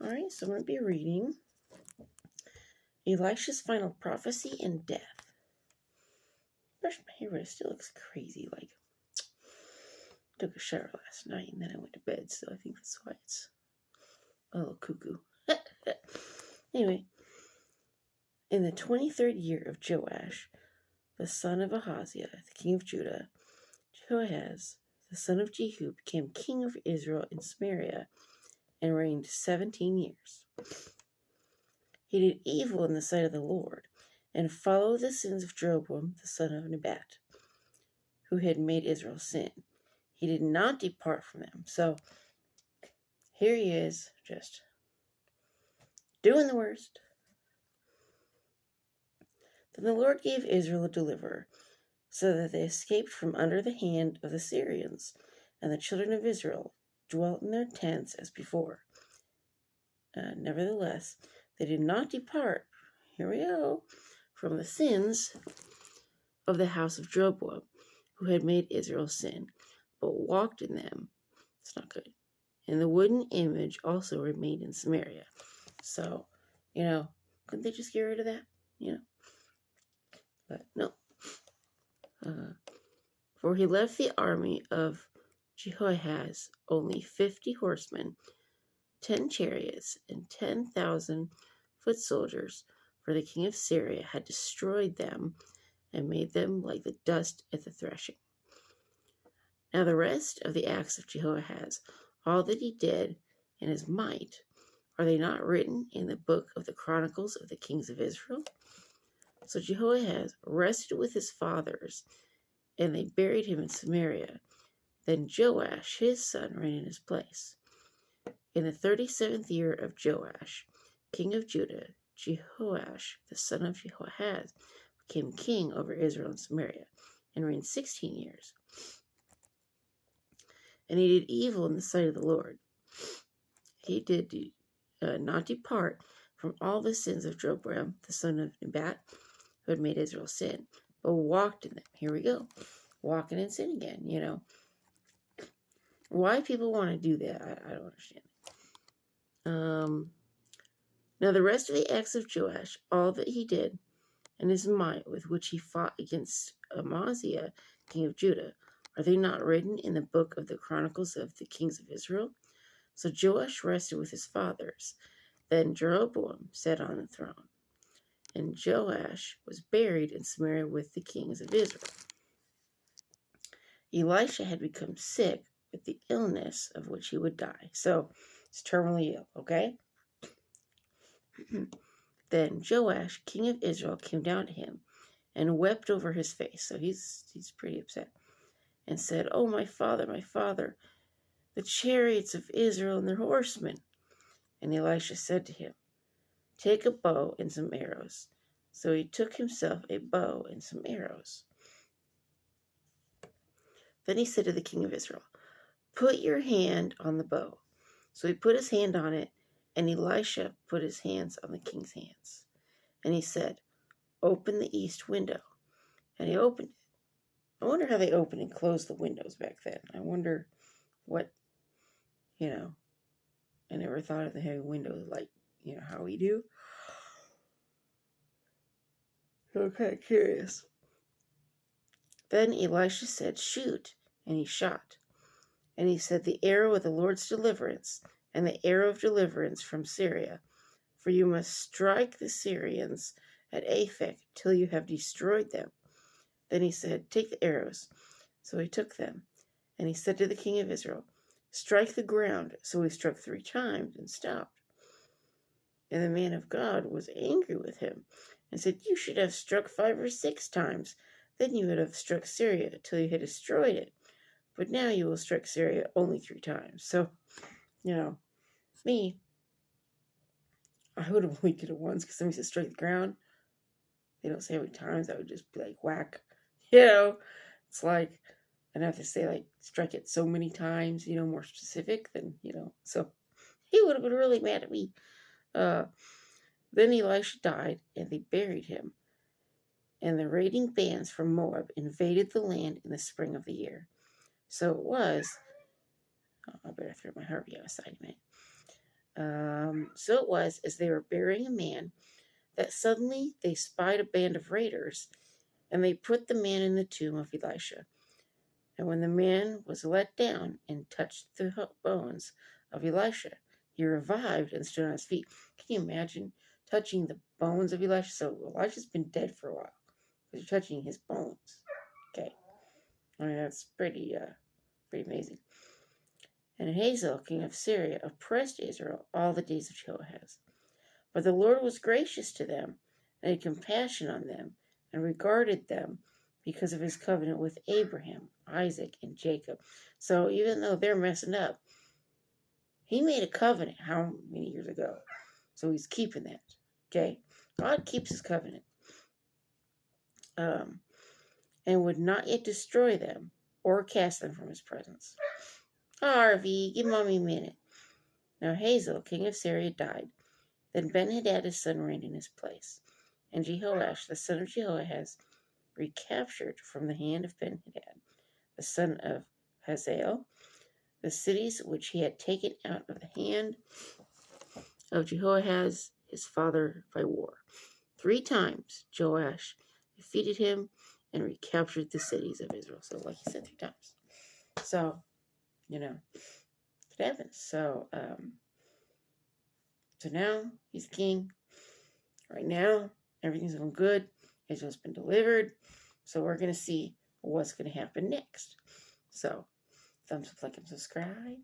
All right, so I'm going to be reading Elisha's final prophecy and death. Brush my hair, but it still looks crazy. Like, took a shower last night and then I went to bed, so I think that's why it's a little cuckoo. Anyway, in the 23rd year of Joash, the son of Ahaziah, the king of Judah, Jehoahaz, the son of Jehu, became king of Israel in Samaria and reigned 17 years. He did evil in the sight of the Lord, and followed the sins of Jeroboam, the son of Nebat, who had made Israel sin. He did not depart from them. So here he is, just doing the worst. Then the Lord gave Israel a deliverer, so that they escaped from under the hand of the Syrians, and the children of Israel dwelt in their tents as before. Nevertheless, they did not depart, here we go, from the sins of the house of Jeroboam, who had made Israel sin, but walked in them. It's not good. And the wooden image also remained in Samaria. So, couldn't they just get rid of that? But no. For he left the army of Jehoahaz only 50 horsemen, 10 chariots, and 10,000 foot soldiers, for the king of Syria had destroyed them and made them like the dust at the threshing. Now the rest of the acts of Jehoahaz, all that he did, and his might, are they not written in the book of the Chronicles of the kings of Israel? So Jehoahaz rested with his fathers, and they buried him in Samaria. Then Joash, his son, reigned in his place. In the 37th year of Joash, king of Judah, Jehoash, the son of Jehoahaz, became king over Israel and Samaria, and reigned 16 years. And he did evil in the sight of the Lord. He did not depart from all the sins of Jeroboam, the son of Nebat, who had made Israel sin, but walked in them. Here we go. Walking in sin again, Why people want to do that, I don't understand. Now the rest of the acts of Joash, all that he did, and his might with which he fought against Amaziah, king of Judah, are they not written in the book of the Chronicles of the kings of Israel? So Joash rested with his fathers. Then Jeroboam sat on the throne, and Joash was buried in Samaria with the kings of Israel. Elisha had become sick with the illness of which he would die. So he's terminally ill, okay? Then Joash, king of Israel, came down to him and wept over his face. So he's pretty upset. And said, "Oh, my father, the chariots of Israel and their horsemen." And Elisha said to him, "Take a bow and some arrows." So he took himself a bow and some arrows. Then he said to the king of Israel, "Put your hand on the bow." So he put his hand on it, and Elisha put his hands on the king's hands. And he said, "Open the east window." And he opened it. I wonder how they opened and closed the windows back then. I wonder what, I never thought of the having windows like, how we do. So I'm kind of curious. Then Elisha said, "Shoot," and he shot. And he said, "The arrow of the Lord's deliverance, and the arrow of deliverance from Syria. For you must strike the Syrians at Aphek till you have destroyed them." Then he said, "Take the arrows." So he took them. And he said to the king of Israel, "Strike the ground." So he struck 3 times and stopped. And the man of God was angry with him and said, "You should have struck 5 or 6 times. Then you would have struck Syria till you had destroyed it. But now you will strike Syria only 3 times. So, me, I would have only did it once because somebody said strike the ground. They don't say how many times. I would just be like, whack. It's like, I'd have to say, like, strike it so many times, more specific than, So he would have been really mad at me. Then Elisha died, and they buried him. And the raiding bands from Moab invaded the land in the spring of the year. So it was, I better throw my Harvey outside a minute. So it was, as they were burying a man, that suddenly they spied a band of raiders, and they put the man in the tomb of Elisha. And when the man was let down and touched the bones of Elisha, he revived and stood on his feet. Can you imagine touching the bones of Elisha? So Elisha's been dead for a while because you're touching his bones. Okay, I mean that's pretty amazing. And Hazael, king of Syria, oppressed Israel all the days of Jehoahaz. But the Lord was gracious to them, and had compassion on them, and regarded them because of his covenant with Abraham, Isaac, and Jacob. So even though they're messing up, he made a covenant how many years ago? So he's keeping that. Okay? God keeps his covenant. And would not yet destroy them or cast them from his presence. Harvey, give Mommy a minute. Now Hazael, king of Syria, died. Then Ben-Hadad his son reigned in his place. And Jehoash, the son of Jehoahaz, recaptured from the hand of Ben-Hadad, the son of Hazael, the cities which he had taken out of the hand of Jehoahaz his father by war. 3 times Joash defeated him and recaptured the cities of Israel. So like he said, 3 times. So, it happens. So now he's king. Right now, everything's going good. Israel's been delivered. So we're going to see what's going to happen next. So, thumbs up, like, and subscribe.